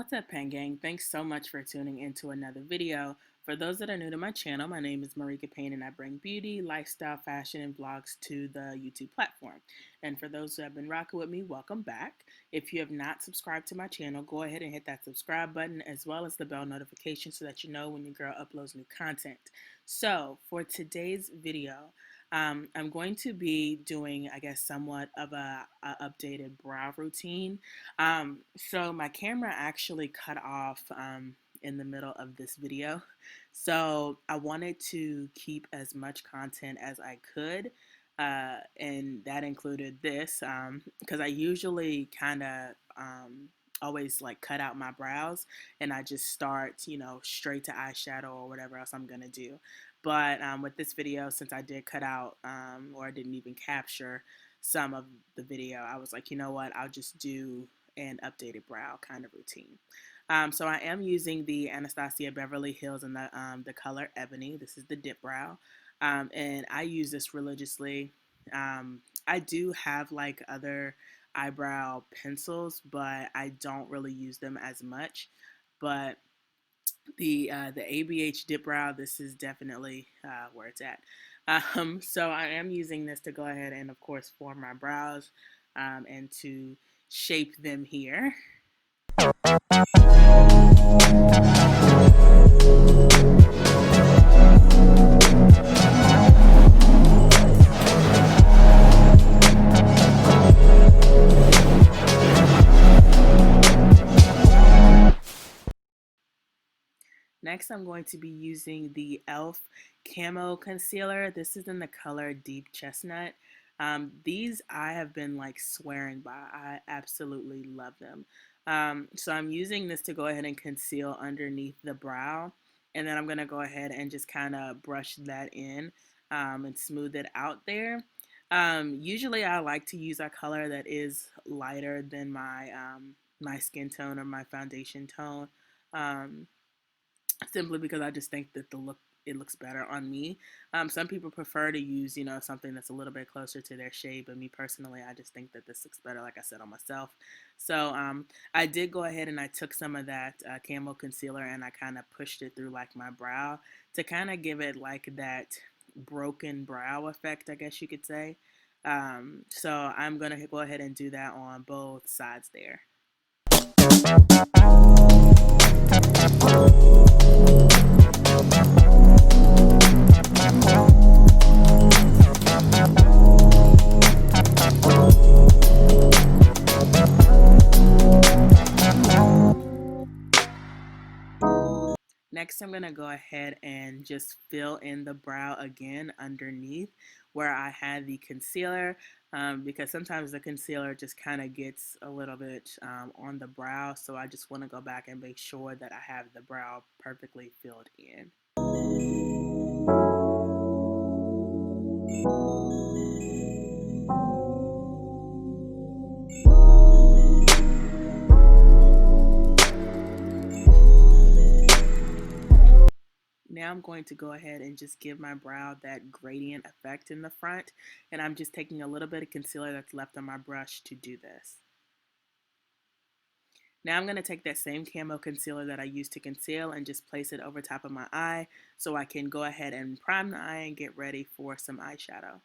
What's up, Pen Gang? Thanks so much for tuning into another video. For those that are new to my channel, my name is Maricka Payne and I bring beauty, lifestyle, fashion, and vlogs to the YouTube platform. And for those who have been rocking with me, welcome back. If you have not subscribed to my channel, go ahead and hit that subscribe button as well as the bell notification so that you know when your girl uploads new content. So for today's video, I'm going to be doing, I guess, somewhat of a updated brow routine. So my camera actually cut off in the middle of this video. So I wanted to keep as much content as I could. And that included this because I usually kind of always like cut out my brows and I just start, straight to eyeshadow or whatever else I'm going to do. But with this video, since I did cut out or I didn't even capture some of the video, I was like, you know what, I'll just do an updated brow kind of routine. So I am using the Anastasia Beverly Hills in the color Ebony. This is the dip brow. And I use this religiously. I do have like other eyebrow pencils, but I don't really use them as much. But the ABH dip brow, this is definitely where it's at. So I am using this to go ahead and of course form my brows and to shape them here. Next, I'm going to be using the e.l.f. Camo Concealer. This is in the color Deep Chestnut. These I have been like swearing by. I absolutely love them. So I'm using this to go ahead and conceal underneath the brow. And then I'm going to go ahead and just kind of brush that in and smooth it out there. Usually I like to use a color that is lighter than my, my skin tone or my foundation tone. Simply because I just think that it looks better on me. Some people prefer to use, something that's a little bit closer to their shade, but me personally, I just think that this looks better, like I said, on myself. So I did go ahead and I took some of that Camo Concealer and I kind of pushed it through like my brow to kind of give it like that broken brow effect, I guess you could say. So I'm going to go ahead and do that on both sides there. Next, I'm going to go ahead and just fill in the brow again underneath where I had the concealer because sometimes the concealer just kind of gets a little bit on the brow. So I just want to go back and make sure that I have the brow perfectly filled in. Now I'm going to go ahead and just give my brow that gradient effect in the front, and I'm just taking a little bit of concealer that's left on my brush to do this. Now I'm going to take that same Camo Concealer that I used to conceal and just place it over top of my eye so I can go ahead and prime the eye and get ready for some eyeshadow.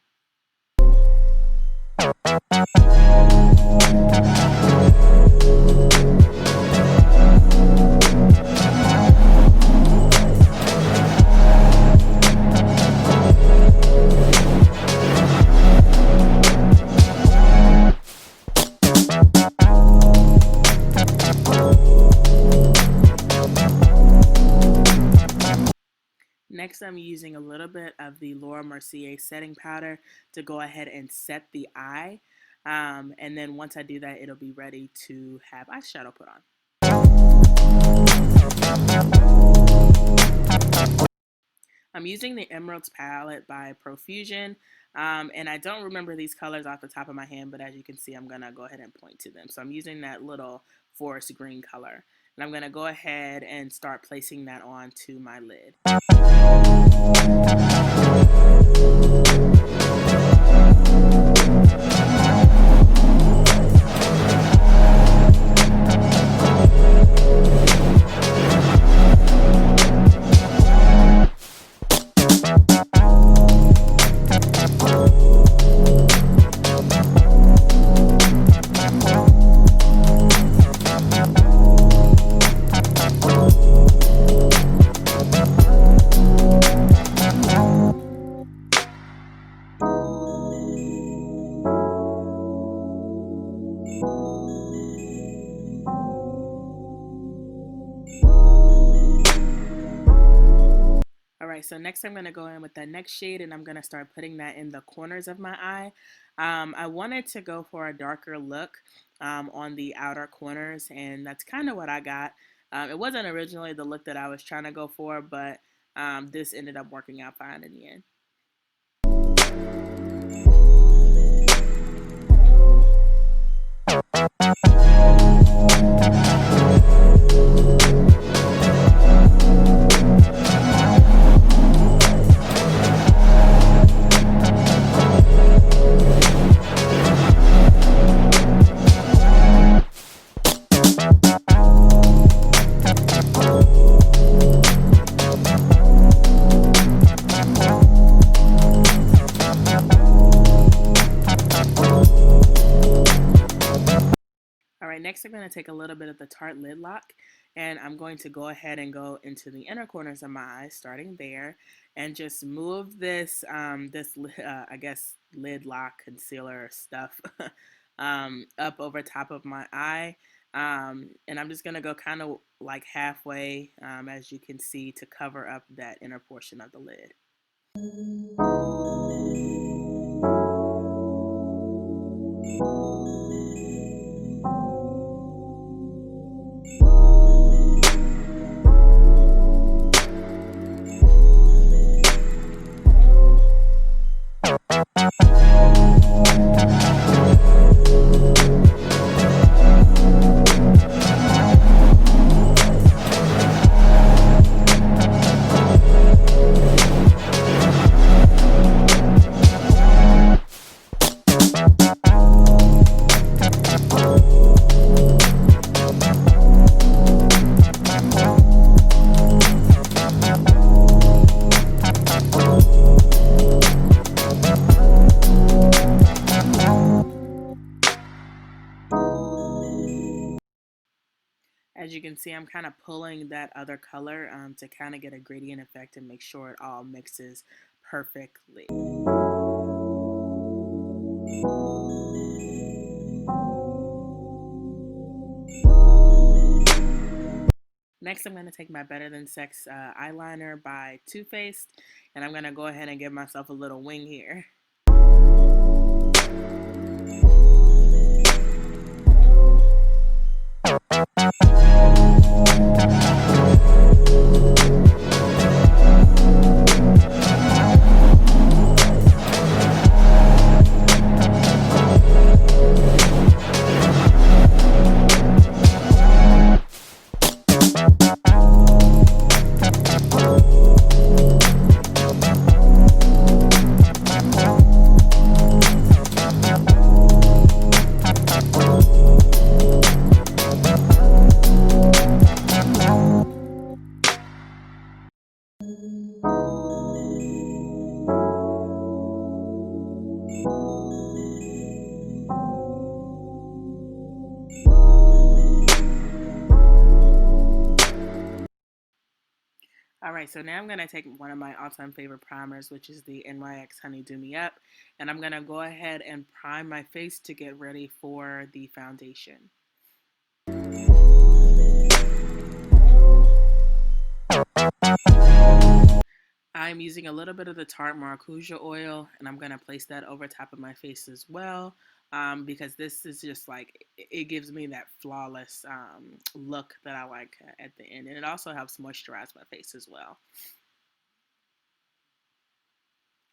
Next, I'm using a little bit of the Laura Mercier setting powder to go ahead and set the eye. And then once I do that, it'll be ready to have eyeshadow put on. I'm using the Emeralds palette by Profusion. And I don't remember these colors off the top of my hand, but as you can see, I'm going to go ahead and point to them. So I'm using that little forest green color. And I'm going to go ahead and start placing that onto my lid. Alright, so next I'm going to go in with that next shade, and I'm going to start putting that in the corners of my eye. I wanted to go for a darker look on the outer corners, and that's kind of what I got. It wasn't originally the look that I was trying to go for, but this ended up working out fine in the end. Next, I'm going to take a little bit of the Tarte lid lock, and I'm going to go ahead and go into the inner corners of my eyes, starting there, and just move this, I guess, lid lock concealer stuff up over top of my eye. And I'm just going to go kind of like halfway, as you can see, to cover up that inner portion of the lid. As you can see, I'm kind of pulling that other color to kind of get a gradient effect and make sure it all mixes perfectly. Next, I'm going to take my Better Than Sex eyeliner by Too Faced, and I'm going to go ahead and give myself a little wing here. Alright, so now I'm going to take one of my all-time favorite primers, which is the NYX Honey Do Me Up, and I'm going to go ahead and prime my face to get ready for the foundation. I'm using a little bit of the Tarte Maracuja oil, and I'm going to place that over top of my face as well, because this is just like, it gives me that flawless look that I like at the end, and it also helps moisturize my face as well.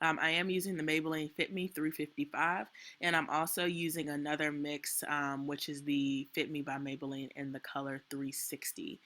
I am using the Maybelline Fit Me 355, and I'm also using another mix, which is the Fit Me by Maybelline in the color 360.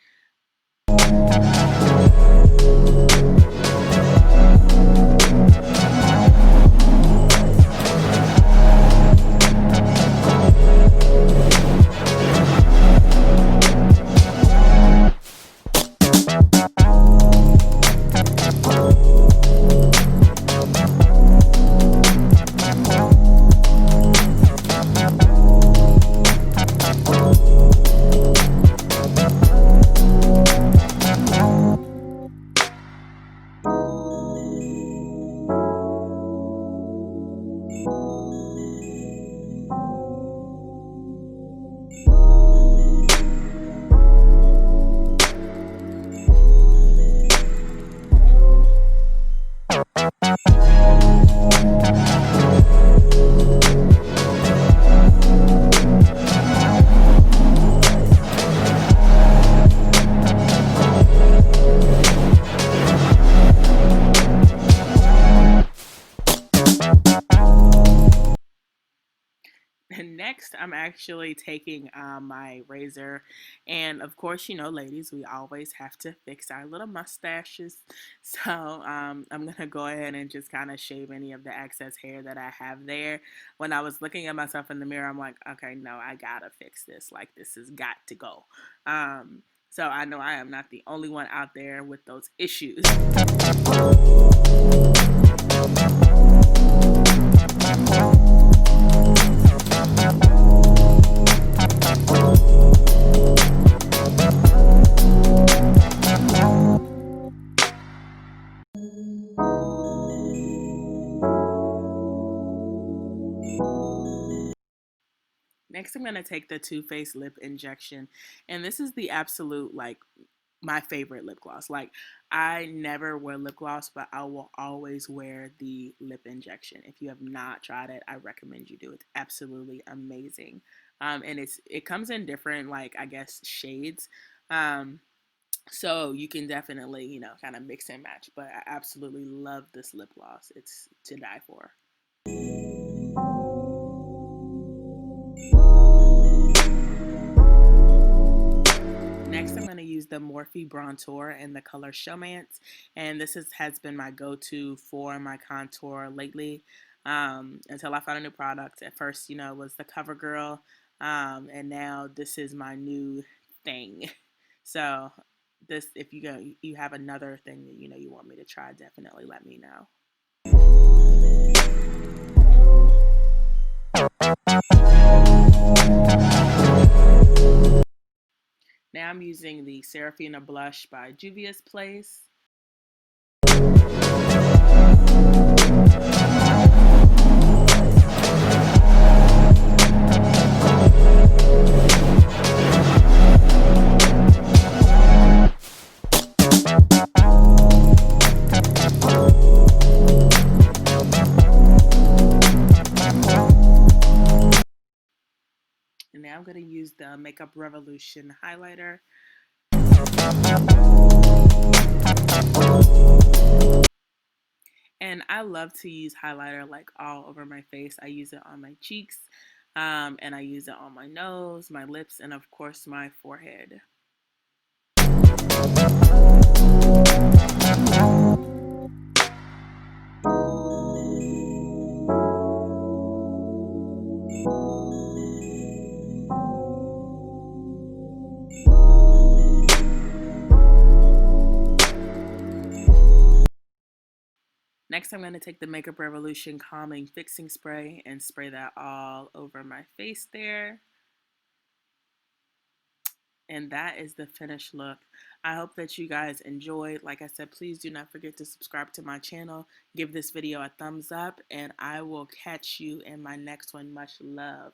I'm actually taking my razor, and of course, you know, ladies, we always have to fix our little mustaches. So I'm gonna go ahead and just kind of shave any of the excess hair that I have there. When I was looking at myself in the mirror, I'm like, okay, no, I gotta fix this. Like, this has got to go. So I know I am not the only one out there with those issues. Next, I'm going to take the Too Faced Lip Injection. And this is the absolute, like, my favorite lip gloss. Like, I never wear lip gloss, but I will always wear the lip injection. If you have not tried it, I recommend you do it. It's absolutely amazing. And it comes in different, like, I guess, shades. So you can definitely, you know, kind of mix and match. But I absolutely love this lip gloss. It's to die for. Next, I'm going to use the Morphe Bronzer in the color Showmance, and this has been my go-to for my contour lately, until I found a new product. At first, you know, it was the CoverGirl, and now this is my new thing. So this, if you have another thing that you know you want me to try, definitely let me know. Now I'm using the Serafina blush by Juvias Place. And now I'm going to use the Makeup Revolution highlighter. And I love to use highlighter like all over my face. I use it on my cheeks, and I use it on my nose, my lips, and of course my forehead. Next, I'm going to take the Makeup Revolution Calming Fixing Spray and spray that all over my face there. And that is the finished look. I hope that you guys enjoyed. Like I said, please do not forget to subscribe to my channel. Give this video a thumbs up, and I will catch you in my next one. Much love.